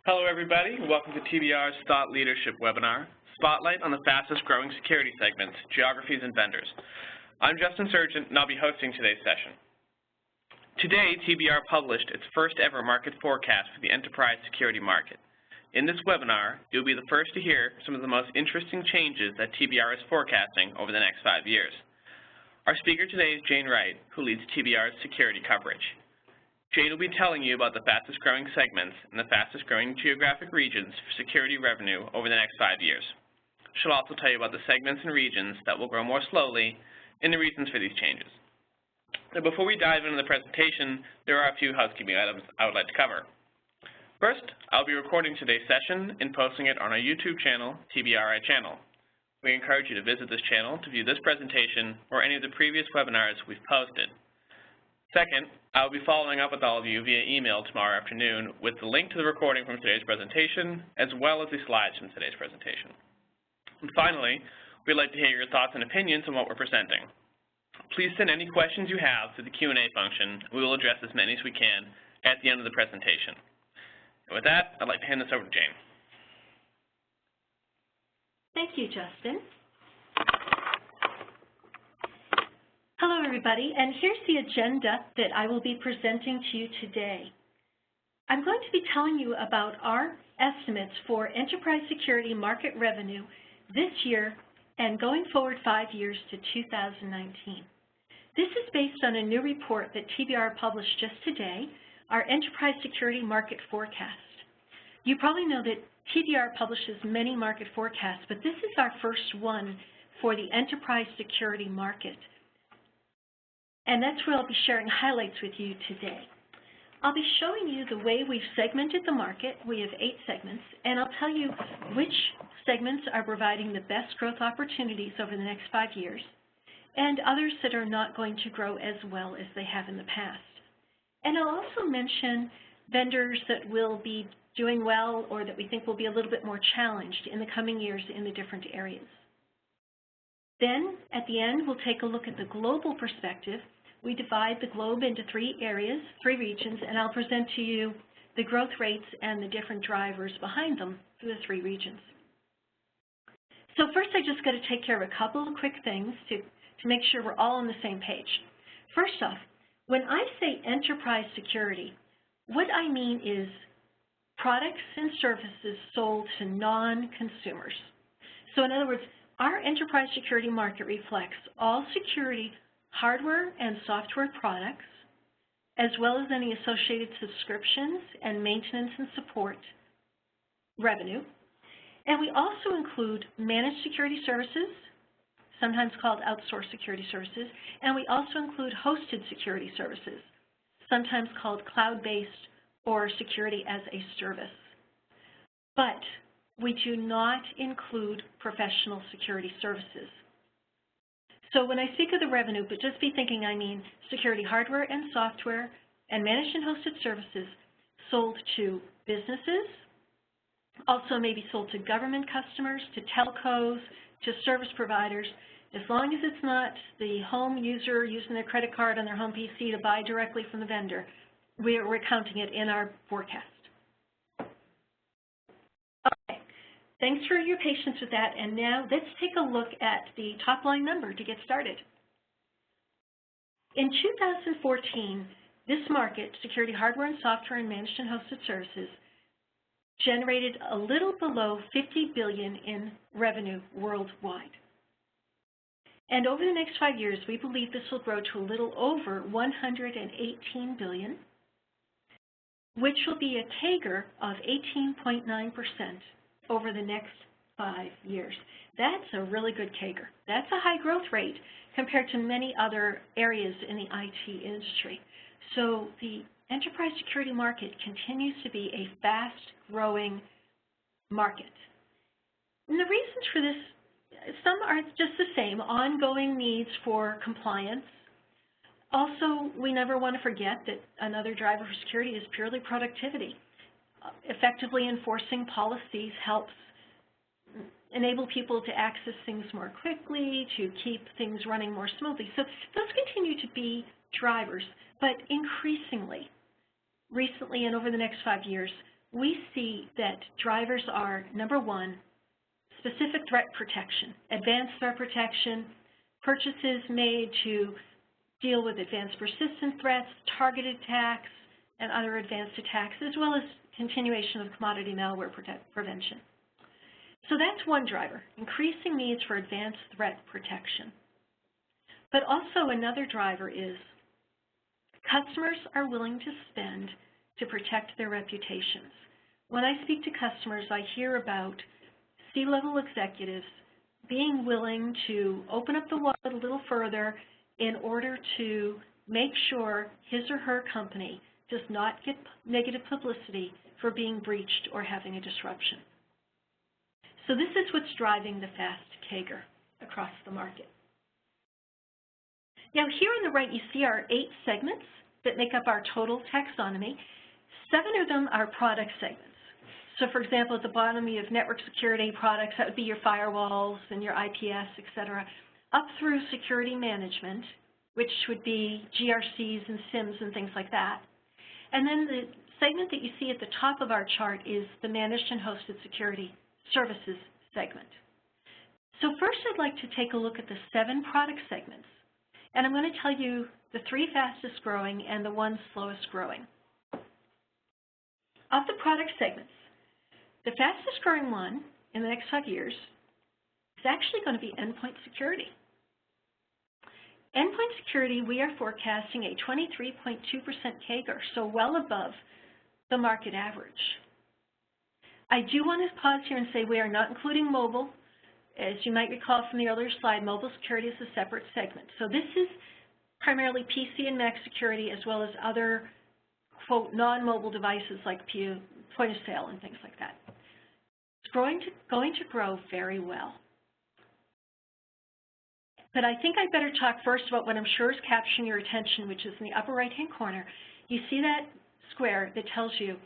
Hello, everybody. Welcome to TBR's Thought Leadership webinar, Spotlight on the Fastest Growing Security Segments, Geographies and Vendors. I'm Justin Surgent, and I'll be hosting today's session. Today, TBR published its first ever market forecast for the enterprise security market. In this webinar, you'll be the first to hear some of the most interesting changes that TBR is forecasting over the next 5 years. Our speaker today is Jane Wright, who leads TBR's security coverage. Jane will be telling you about the fastest growing segments and the fastest growing geographic regions for security revenue over the next 5 years. She'll also tell you about the segments and regions that will grow more slowly and the reasons for these changes. Now, before we dive into the presentation, there are a few housekeeping items I would like to cover. First, I'll be recording today's session and posting it on our YouTube channel, TBRI channel. We encourage you to visit this channel to view this presentation or any of the previous webinars we've posted. Second, I'll be following up with all of you via email tomorrow afternoon with the link to the recording from today's presentation, as well as the slides from today's presentation. And finally, we'd like to hear your thoughts and opinions on what we're presenting. Please send any questions you have to the Q&A function. We will address as many as we can at the end of the presentation. And with that, I'd like to hand this over to Jane. Thank you, Justin. Hello, everybody, and here's the agenda that I will be presenting to you today. I'm going to be telling you about our estimates for enterprise security market revenue this year and going forward 5 years to 2019. This is based on a new report that TBR published just today, our enterprise security market forecast. You probably know that TBR publishes many market forecasts, but this is our first one for the enterprise security market. And that's where I'll be sharing highlights with you today. I'll be showing you the way we've segmented the market. We have 8 segments, and I'll tell you which segments are providing the best growth opportunities over the next 5 years, and others that are not going to grow as well as they have in the past. And I'll also mention vendors that will be doing well or that we think will be a little bit more challenged in the coming years in the different areas. Then, at the end, we'll take a look at the global perspective. We divide the globe into 3 areas, 3 regions, and I'll present to you the growth rates and the different drivers behind them for the 3 regions. So first, I just got to take care of a couple of quick things to make sure we're all on the same page. First off, when I say enterprise security, what I mean is products and services sold to non-consumers. So in other words, our enterprise security market reflects all security hardware and software products, as well as any associated subscriptions and maintenance and support revenue. And we also include managed security services, sometimes called outsourced security services, and we also include hosted security services, sometimes called cloud-based or security as a service. But we do not include professional security services. So when I speak of the revenue, but just be thinking I mean security hardware and software and managed and hosted services sold to businesses, also maybe sold to government customers, to telcos, to service providers, as long as it's not the home user using their credit card on their home PC to buy directly from the vendor, we're counting it in our forecast. Thanks for your patience with that, and now let's take a look at the top line number to get started. In 2014, this market, security hardware and software and managed and hosted services, generated a little below $50 billion in revenue worldwide. And over the next 5 years, we believe this will grow to a little over $118 billion, which will be a CAGR of 18.9%. over the next 5 years. That's a really good CAGR. That's a high growth rate compared to many other areas in the IT industry. So the enterprise security market continues to be a fast-growing market. And the reasons for this, some are just the same, ongoing needs for compliance. Also, we never want to forget that another driver for security is purely productivity. Effectively enforcing policies helps enable people to access things more quickly, to keep things running more smoothly. So those continue to be drivers, but increasingly, recently and over the next 5 years, we see that drivers are, number one, specific threat protection, advanced threat protection, purchases made to deal with advanced persistent threats, targeted attacks, and other advanced attacks, as well as continuation of commodity malware prevention. So that's one driver, increasing needs for advanced threat protection. But also another driver is customers are willing to spend to protect their reputations. When I speak to customers, I hear about C-level executives being willing to open up the wallet a little further in order to make sure his or her company does not get negative publicity for being breached or having a disruption. So this is what's driving the fast CAGR across the market. Now here on the right you see our 8 segments that make up our total taxonomy. 7 of them are product segments. So for example, at the bottom you have network security products, that would be your firewalls and your IPS, et cetera, up through security management, which would be GRCs and SIMs and things like that. And then the segment that you see at the top of our chart is the managed and hosted security services segment. So first I'd like to take a look at the 7 product segments. And I'm going to tell you the 3 fastest growing and the 1 slowest growing. Of the product segments, the fastest growing one in the next 5 years is actually going to be endpoint security. Endpoint security, we are forecasting a 23.2% CAGR, so well above the market average. I do want to pause here and say we are not including mobile. As you might recall from the earlier slide, mobile security is a separate segment. So this is primarily PC and Mac security as well as other, quote, non-mobile devices like point of sale and things like that. It's going to grow very well. But I think I better talk first about what I'm sure is capturing your attention, which is in the upper right-hand corner. You see that square that tells you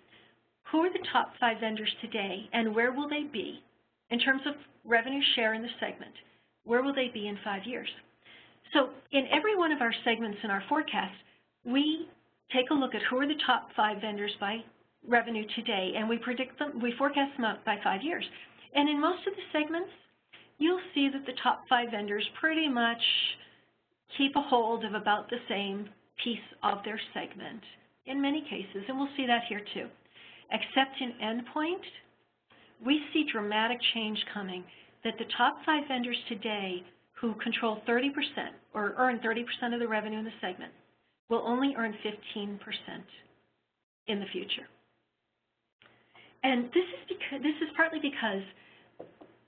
who are the top 5 vendors today and where will they be in terms of revenue share in the segment. Where will they be in 5 years? So in every one of our segments in our forecast, we take a look at who are the top 5 vendors by revenue today, and we predict them, we forecast them out by 5 years. And in most of the segments, you'll see that the top 5 vendors pretty much keep a hold of about the same piece of their segment in many cases, and we'll see that here too. Except in endpoint, we see dramatic change coming, that the top 5 vendors today who control 30% or earn 30% of the revenue in the segment will only earn 15% in the future. And this is partly because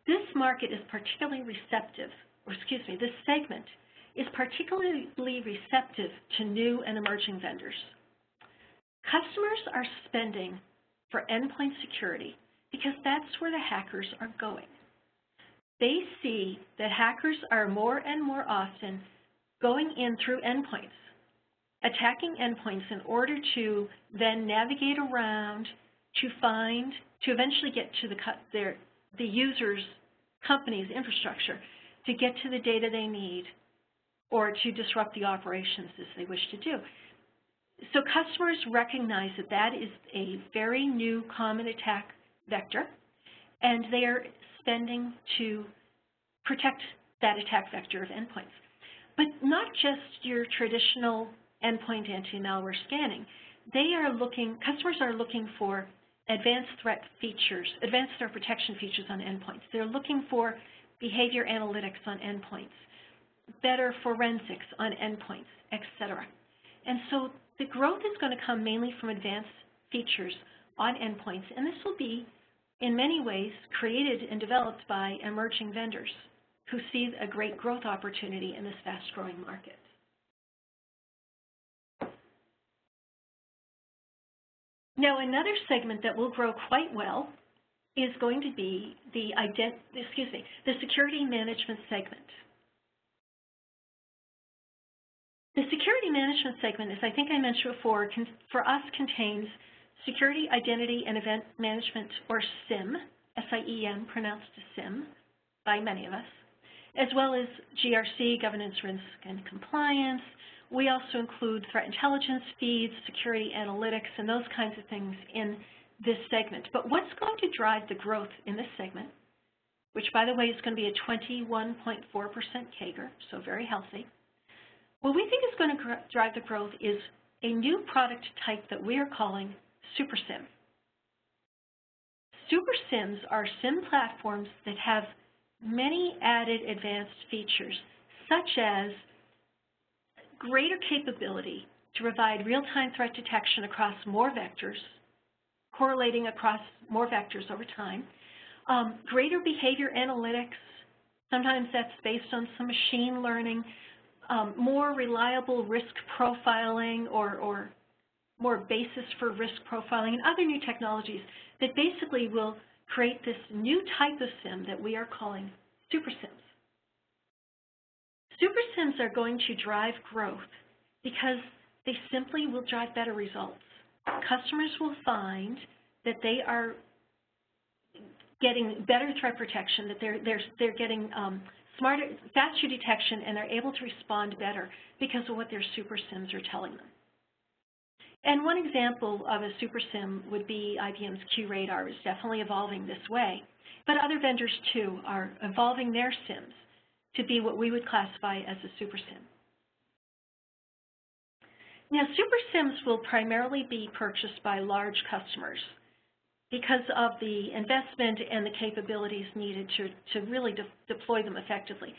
this market is particularly receptive, or excuse me, this segment is particularly receptive to new and emerging vendors. Customers are spending for endpoint security because that's where the hackers are going. They see that hackers are more and more often going in through endpoints, attacking endpoints in order to then navigate around to eventually get to the user's company's infrastructure, to get to the data they need or to disrupt the operations as they wish to do. So customers recognize that that is a very new common attack vector, and they are spending to protect that attack vector of endpoints. But not just your traditional endpoint anti-malware scanning. Customers are looking for advanced threat features, advanced threat protection features on endpoints. They're looking for behavior analytics on endpoints, better forensics on endpoints, etc. And so the growth is going to come mainly from advanced features on endpoints, and this will be, in many ways, created and developed by emerging vendors who see a great growth opportunity in this fast-growing market. Now, another segment that will grow quite well is going to be the security management segment. The security management segment, as I think I mentioned before, for us contains security, identity, and event management, or SIEM, S-I-E-M, pronounced SIM by many of us, as well as GRC, governance, risk, and compliance. We also include threat intelligence feeds, security analytics, and those kinds of things in this segment. But what's going to drive the growth in this segment, which, by the way, is going to be a 21.4% CAGR, so very healthy. What we think is going to drive the growth is a new product type that we are calling Super SIM. Super SIMs are SIM platforms that have many added advanced features, such as greater capability to provide real-time threat detection across more vectors, correlating across more vectors over time, greater behavior analytics, sometimes that's based on some machine learning, more reliable risk profiling or more basis for risk profiling, and other new technologies that basically will create this new type of SIM that we are calling Super SIMs. Super SIMs are going to drive growth because they simply will drive better results. Customers will find that they are getting better threat protection, that they're getting smarter, faster detection, and they're able to respond better because of what their Super SIMs are telling them. And one example of a Super SIM would be IBM's QRadar is definitely evolving this way, but other vendors too are evolving their SIMs to be what we would classify as a Super SIM. Now, Super SIMs will primarily be purchased by large customers because of the investment and the capabilities needed to really deploy them effectively.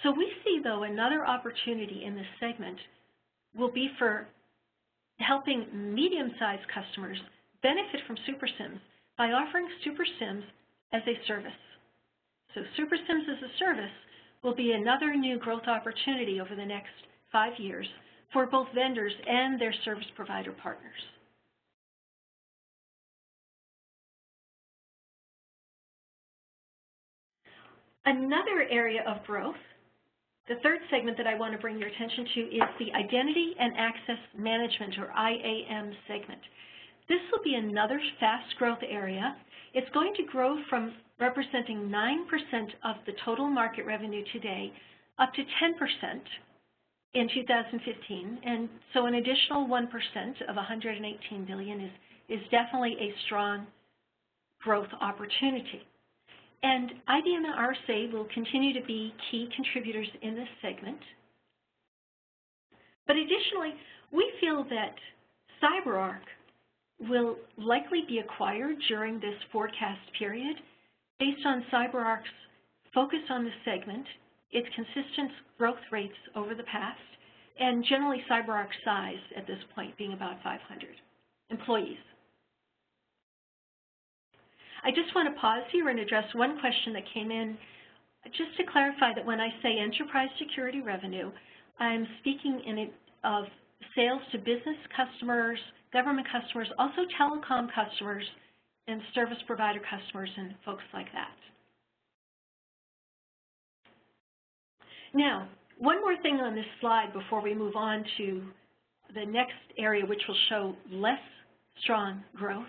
So we see, though, another opportunity in this segment will be for helping medium-sized customers benefit from Super SIMs by offering Super SIMs as a service. So Super SIMs as a service will be another new growth opportunity over the next 5 years for both vendors and their service provider partners. Another area of growth, the third segment that I want to bring your attention to, is the Identity and Access Management, or IAM segment. This will be another fast growth area. It's going to grow from representing 9% of the total market revenue today up to 10% in 2015, and so an additional 1% of $118 billion is definitely a strong growth opportunity. And IBM and RSA will continue to be key contributors in this segment. But additionally, we feel that CyberArk will likely be acquired during this forecast period based on CyberArk's focus on the segment, its consistent growth rates over the past, and generally CyberArk's size at this point being about 500 employees. I just want to pause here and address one question that came in, just to clarify that when I say enterprise security revenue, I'm speaking of sales to business customers, government customers, also telecom customers, and service provider customers and folks like that. Now, one more thing on this slide before we move on to the next area, which will show less strong growth.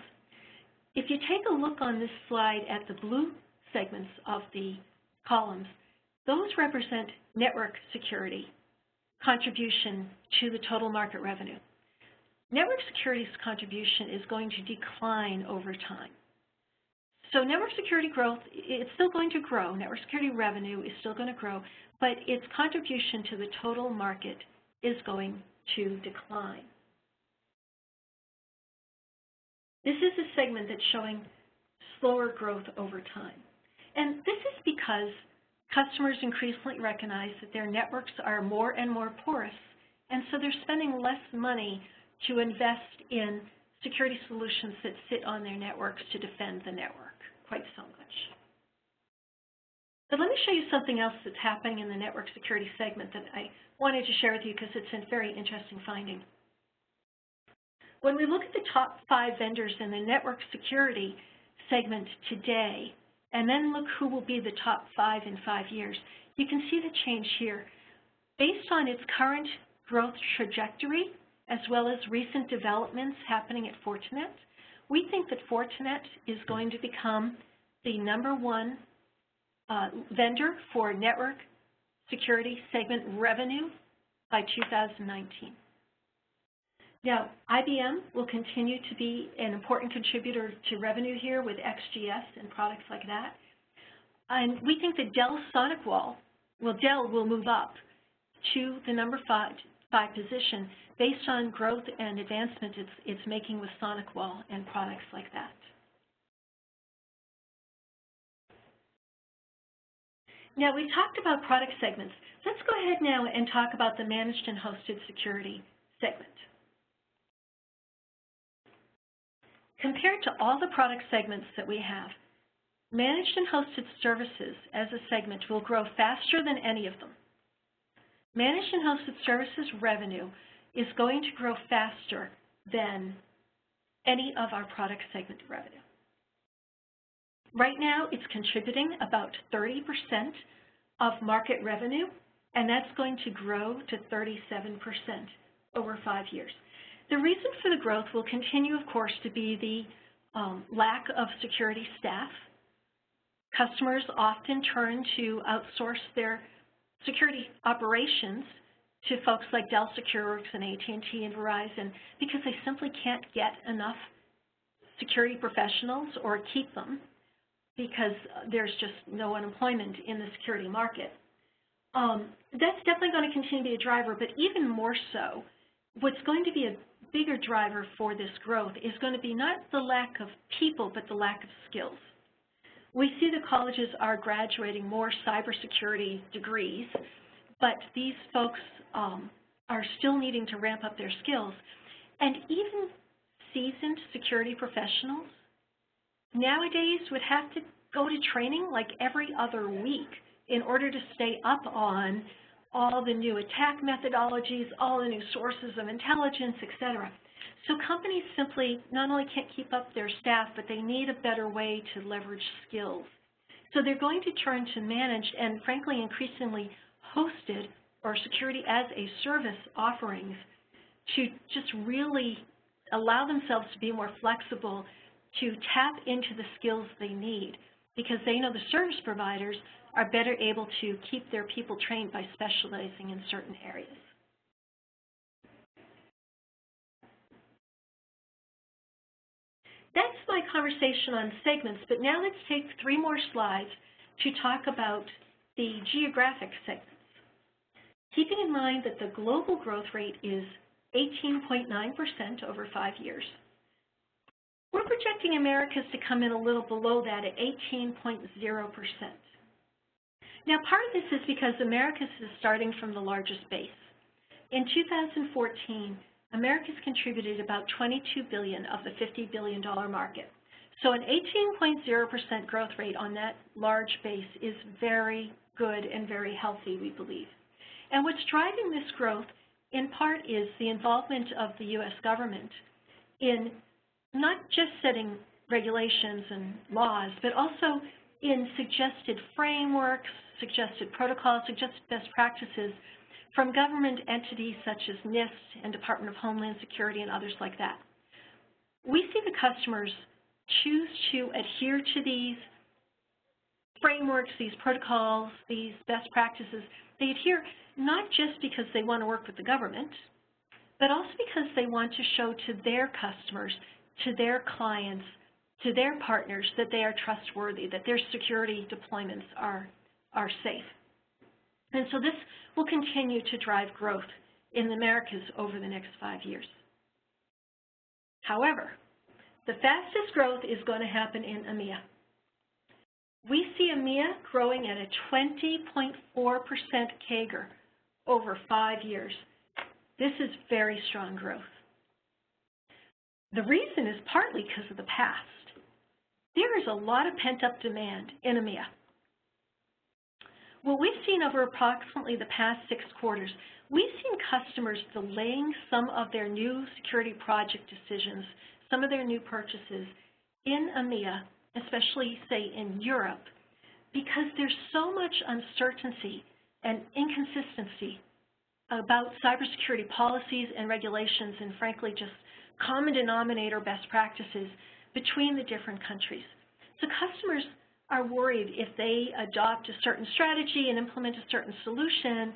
If you take a look on this slide at the blue segments of the columns, those represent network security contribution to the total market revenue. Network security's contribution is going to decline over time. So network security growth, it's still going to grow. Network security revenue is still going to grow, but its contribution to the total market is going to decline. This is a segment that's showing slower growth over time. And this is because customers increasingly recognize that their networks are more and more porous, and so they're spending less money to invest in security solutions that sit on their networks to defend the network quite so much. But let me show you something else that's happening in the network security segment that I wanted to share with you because it's a very interesting finding. When we look at the top 5 vendors in the network security segment today, and then look who will be the top 5 in 5 years, you can see the change here. Based on its current growth trajectory, as well as recent developments happening at Fortinet, we think that Fortinet is going to become the #1 vendor for network security segment revenue by 2019. Now, IBM will continue to be an important contributor to revenue here with XGS and products like that. And we think that Dell's SonicWall, Dell will move up to the number five position based on growth and advancement it's making with SonicWall and products like that. Now, we've talked about product segments. Let's go ahead now and talk about the managed and hosted security segment. Compared to all the product segments that we have, managed and hosted services as a segment will grow faster than any of them. Managed and hosted services revenue is going to grow faster than any of our product segment revenue. Right now, it's contributing about 30% of market revenue, and that's going to grow to 37% over 5 years. The reason for the growth will continue, of course, to be the lack of security staff. Customers often turn to outsource their security operations to folks like Dell SecureWorks and AT&T and Verizon because they simply can't get enough security professionals or keep them because there's just no unemployment in the security market. That's definitely going to continue to be a driver, but even more so, what's going to be a bigger driver for this growth is going to be not the lack of people, but the lack of skills. We see the colleges are graduating more cybersecurity degrees, but these folks are still needing to ramp up their skills. And even seasoned security professionals nowadays would have to go to training like every other week in order to stay up on all the new attack methodologies, all the new sources of intelligence, etc. So companies simply not only can't keep up their staff, but they need a better way to leverage skills. So they're going to turn to managed and, frankly, increasingly hosted or security as a service offerings to just really allow themselves to be more flexible to tap into the skills they need because they know the service providers are better able to keep their people trained by specializing in certain areas. That's my conversation on segments, but now let's take 3 more slides to talk about the geographic segments. Keeping in mind that the global growth rate is 18.9% over 5 years. We're projecting Americas to come in a little below that at 18.0%. Now, part of this is because Americas is starting from the largest base. In 2014, Americas contributed about $22 billion of the $50 billion market. So an 18.0% growth rate on that large base is very good and very healthy, we believe. And what's driving this growth, in part, is the involvement of the U.S. government in not just setting regulations and laws, but also in suggested frameworks, suggested protocols, suggested best practices from government entities such as NIST and Department of Homeland Security and others like that. We see the customers choose to adhere to these frameworks, these protocols, these best practices. They adhere not just because they want to work with the government, but also because they want to show to their customers, to their clients, to their partners that they are trustworthy, that their security deployments are safe. And so this will continue to drive growth in the Americas over the next 5 years. However, the fastest growth is going to happen in EMEA. We see EMEA growing at a 20.4% CAGR over 5 years. This is very strong growth. The reason is partly because of the past. There is a lot of pent-up demand in EMEA. What we've seen over approximately the past 6 quarters, we've seen customers delaying some of their new security project decisions, some of their new purchases in EMEA, especially, say, in Europe, because there's so much uncertainty and inconsistency about cybersecurity policies and regulations and, frankly, just common denominator best practices between the different countries. So customers are worried if they adopt a certain strategy and implement a certain solution,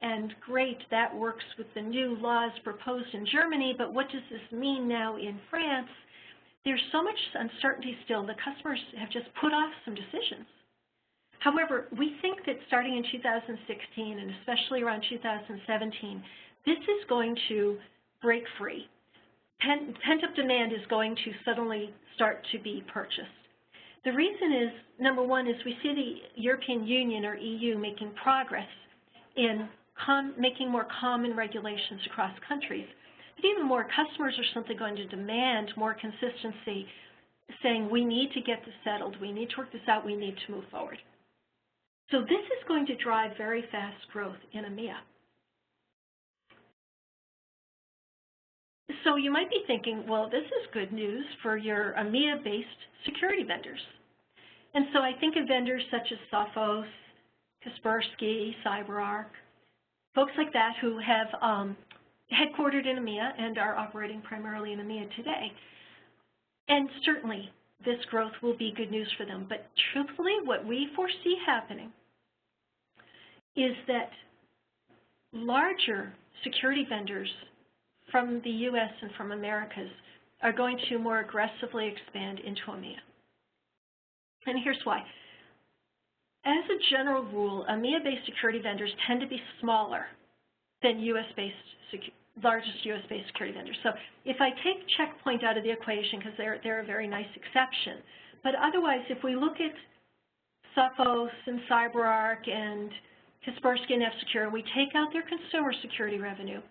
And great, that works with the new laws proposed in Germany, but what does this mean now in France? There's so much uncertainty still. The customers have just put off some decisions. However, we think that starting in 2016 and especially around 2017, this is going to break free. Pent-up demand is going to suddenly start to be purchased. The reason is, number one, is we see the European Union or EU making progress in making more common regulations across countries. But even more, customers are simply going to demand more consistency, saying we need to get this settled, we need to work this out, we need to move forward. So this is going to drive very fast growth in EMEA. So you might be thinking, well, this is good news for your EMEA-based security vendors. And so I think of vendors such as Sophos, Kaspersky, CyberArk, folks like that who have headquartered in EMEA and are operating primarily in EMEA today. And certainly this growth will be good news for them. But truthfully, what we foresee happening is that larger security vendors from the US and from Americas are going to more aggressively expand into EMEA. And here's why. As a general rule, EMEA-based security vendors tend to be smaller than largest US-based security vendors. So if I take Checkpoint out of the equation, because they're a very nice exception, but otherwise, if we look at Sophos and CyberArk and Kaspersky and F-Secure, and we take out their consumer security revenue,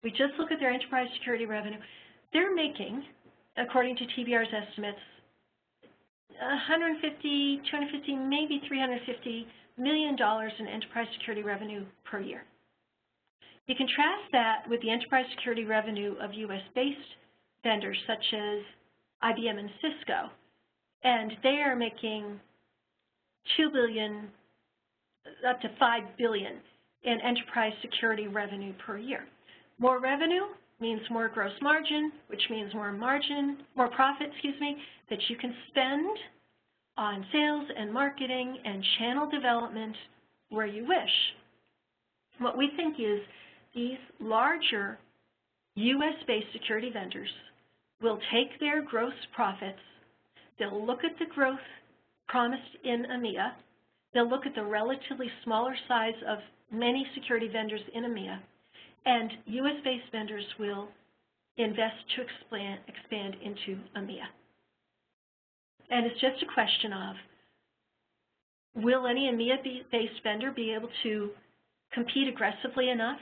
we just look at their enterprise security revenue, they're making, according to TBR's estimates, 150, 250, maybe $350 million in enterprise security revenue per year. You contrast that with the enterprise security revenue of US-based vendors such as IBM and Cisco, and they are making $2 billion up to $5 billion in enterprise security revenue per year. More revenue means more gross margin, which means more profit, that you can spend on sales and marketing and channel development where you wish. What we think is these larger US-based security vendors will take their gross profits, they'll look at the growth promised in EMEA, they'll look at the relatively smaller size of many security vendors in EMEA, and US-based vendors will invest to expand into EMEA. And it's just a question of, will any EMEA-based vendor be able to compete aggressively enough,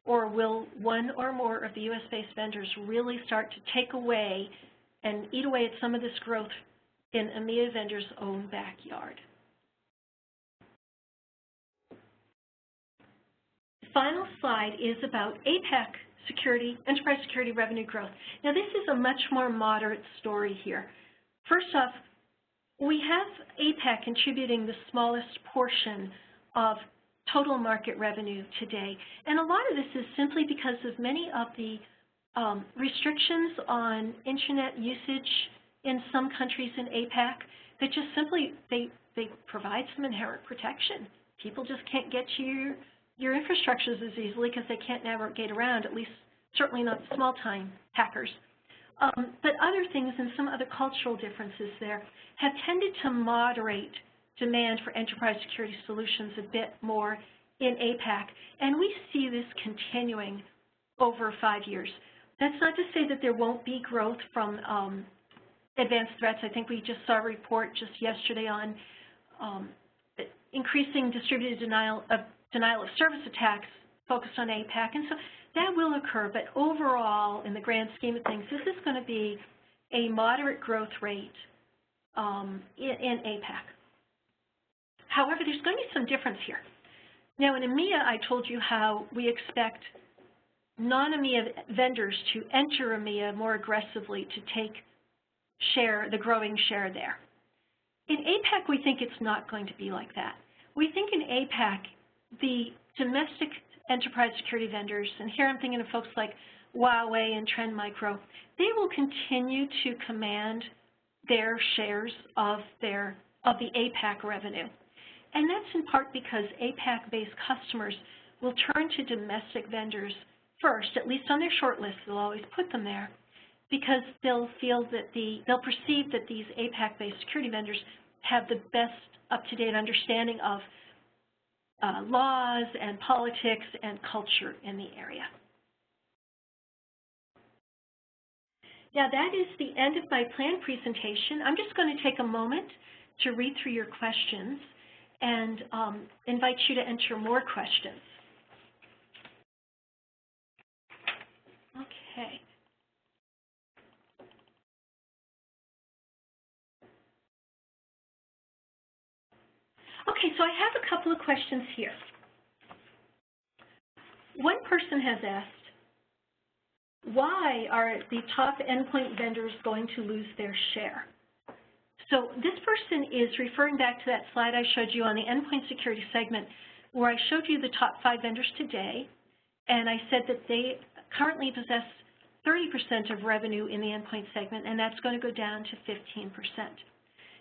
or will one or more of the US-based vendors really start to take away and eat away at some of this growth in EMEA vendors' own backyard? Final slide is about APAC security, enterprise security revenue growth. Now, this is a much more moderate story here. First off, we have APAC contributing the smallest portion of total market revenue today. And a lot of this is simply because of many of the restrictions on internet usage in some countries in APAC that just simply, they provide some inherent protection. People just can't get to your infrastructures as easily because they can't navigate around, at least certainly not small-time hackers. But other things and some other cultural differences there have tended to moderate demand for enterprise security solutions a bit more in APAC, and we see this continuing over 5 years. That's not to say that there won't be growth from advanced threats. I think we just saw a report just yesterday on increasing distributed denial of service attacks focused on APAC, and so that will occur, but overall, in the grand scheme of things, this is going to be a moderate growth rate in APAC. However, there's going to be some difference here. Now, in EMEA, I told you how we expect non-EMEA vendors to enter EMEA more aggressively to take the growing share there. In APAC, we think it's not going to be like that. We think in APAC, the domestic enterprise security vendors, and here I'm thinking of folks like Huawei and Trend Micro, they will continue to command their shares of the APAC revenue. And that's in part because APAC-based customers will turn to domestic vendors first, at least on their short list. They'll always put them there because they'll feel that they'll perceive that these APAC-based security vendors have the best up-to-date understanding of laws and politics and culture in the area. Now that is the end of my planned presentation. I'm just going to take a moment to read through your questions and invite you to enter more questions. Okay. Okay, so I have a couple of questions here. One person has asked, why are the top endpoint vendors going to lose their share? So this person is referring back to that slide I showed you on the endpoint security segment where I showed you the top 5 vendors today, and I said that they currently possess 30% of revenue in the endpoint segment, and that's going to go down to 15%.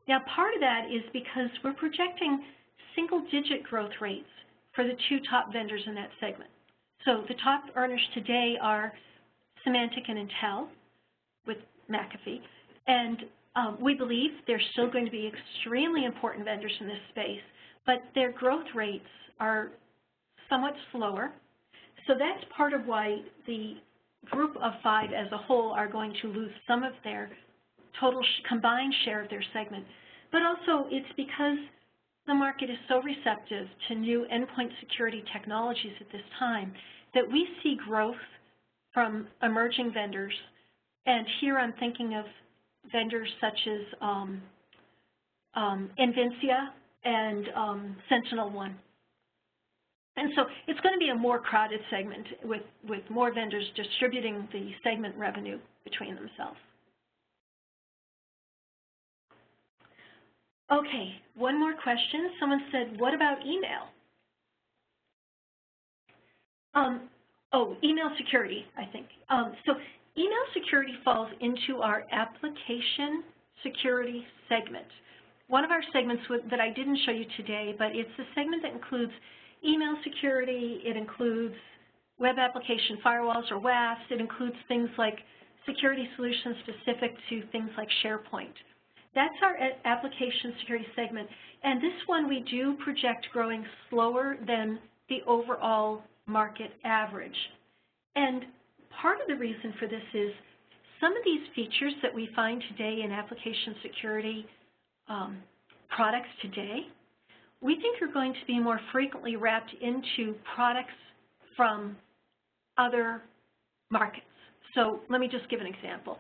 Now, part of that is because we're projecting single-digit growth rates for the 2 top vendors in that segment. So the top earners today are Symantec and Intel with McAfee, and we believe they're still going to be extremely important vendors in this space, but their growth rates are somewhat slower. So that's part of why the group of 5 as a whole are going to lose some of their total combined share of their segment. But also it's because the market is so receptive to new endpoint security technologies at this time that we see growth from emerging vendors. And here I'm thinking of vendors such as Invincia and SentinelOne. And so it's going to be a more crowded segment with more vendors distributing the segment revenue between themselves. Okay, one more question. Someone said, what about email? Email security, I think. So email security falls into our application security segment. One of our segments that I didn't show you today, but it's a segment that includes email security, it includes web application firewalls or WAFs, it includes things like security solutions specific to things like SharePoint. That's our application security segment, and this one we do project growing slower than the overall market average. And part of the reason for this is some of these features that we find today in application security products today, we think are going to be more frequently wrapped into products from other markets. So let me just give an example.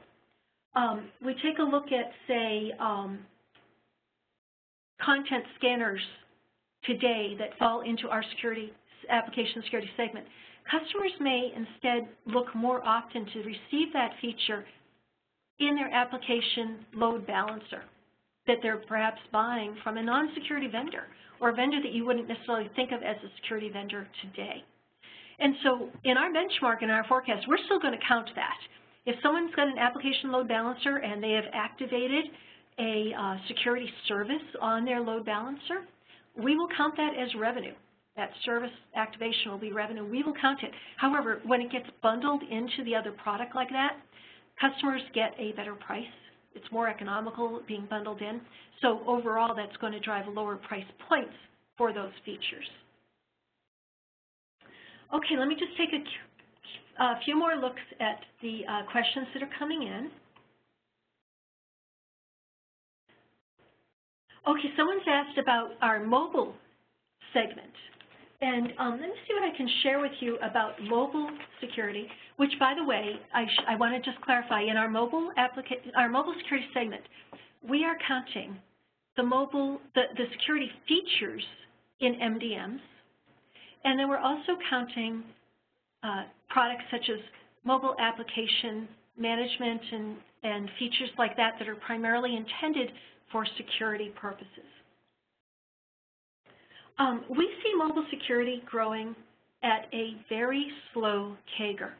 We take a look at, say, content scanners today that fall into our application security segment. Customers may instead look more often to receive that feature in their application load balancer that they're perhaps buying from a non-security vendor or a vendor that you wouldn't necessarily think of as a security vendor today. And so in our benchmark and our forecast, we're still going to count that. If someone's got an application load balancer and they have activated a security service on their load balancer, we will count that as revenue. That service activation will be revenue. We will count it. However, when it gets bundled into the other product like that, customers get a better price. It's more economical being bundled in. So overall, that's going to drive lower price points for those features. Okay, let me just take a few more looks at the questions that are coming in. Okay, someone's asked about our mobile segment. And let me see what I can share with you about mobile security, which, by the way, I want to just clarify, in our mobile security segment, we are counting the security features in MDMs, and then we're also counting products such as mobile application management and features like that that are primarily intended for security purposes. We see mobile security growing at a very slow CAGR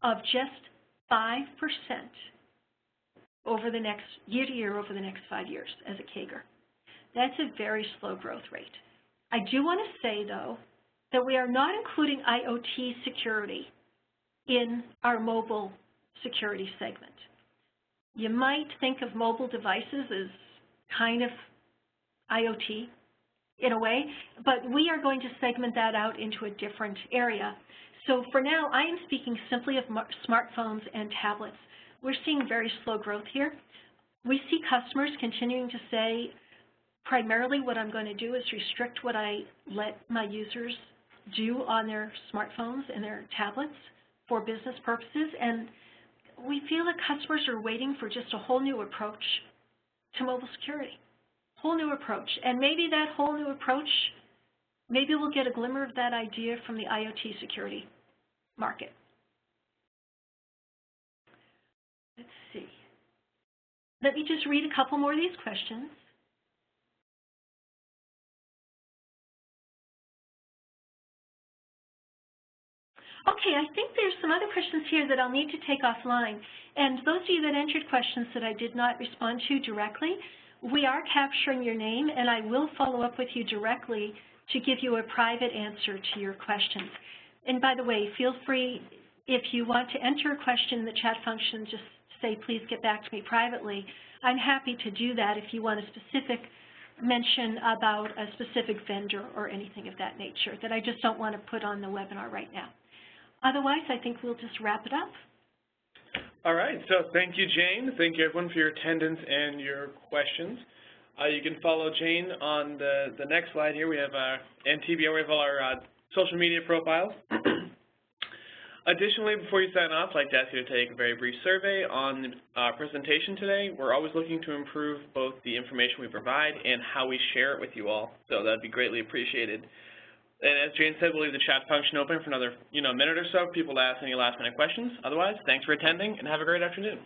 of just 5% over the next year-to-year over the next 5 years as a CAGR. That's a very slow growth rate. I do want to say, though, that we are not including IoT security in our mobile security segment. You might think of mobile devices as kind of IoT in a way, but we are going to segment that out into a different area. So for now, I am speaking simply of smartphones and tablets. We're seeing very slow growth here. We see customers continuing to say, primarily what I'm going to do is restrict what I let my users do on their smartphones and their tablets for business purposes, and we feel that customers are waiting for just a whole new approach to mobile security, whole new approach. And maybe that whole new approach, maybe we'll get a glimmer of that idea from the IoT security market. Let's see. Let me just read a couple more of these questions. Okay, I think there's some other questions here that I'll need to take offline. And those of you that entered questions that I did not respond to directly, we are capturing your name, and I will follow up with you directly to give you a private answer to your questions. And by the way, feel free, if you want to enter a question in the chat function, just say, please get back to me privately. I'm happy to do that if you want a specific mention about a specific vendor or anything of that nature that I just don't want to put on the webinar right now. Otherwise, I think we'll just wrap it up. All right, so thank you, Jane. Thank you, everyone, for your attendance and your questions. You can follow Jane on the next slide here. We have and TBR, we have all our social media profiles. Additionally, before you sign off, I'd like to ask you to take a very brief survey on the presentation today. We're always looking to improve both the information we provide and how we share it with you all, so that would be greatly appreciated. And as Jane said, we'll leave the chat function open for another minute or so for people to ask any last-minute questions. Otherwise, thanks for attending, and have a great afternoon.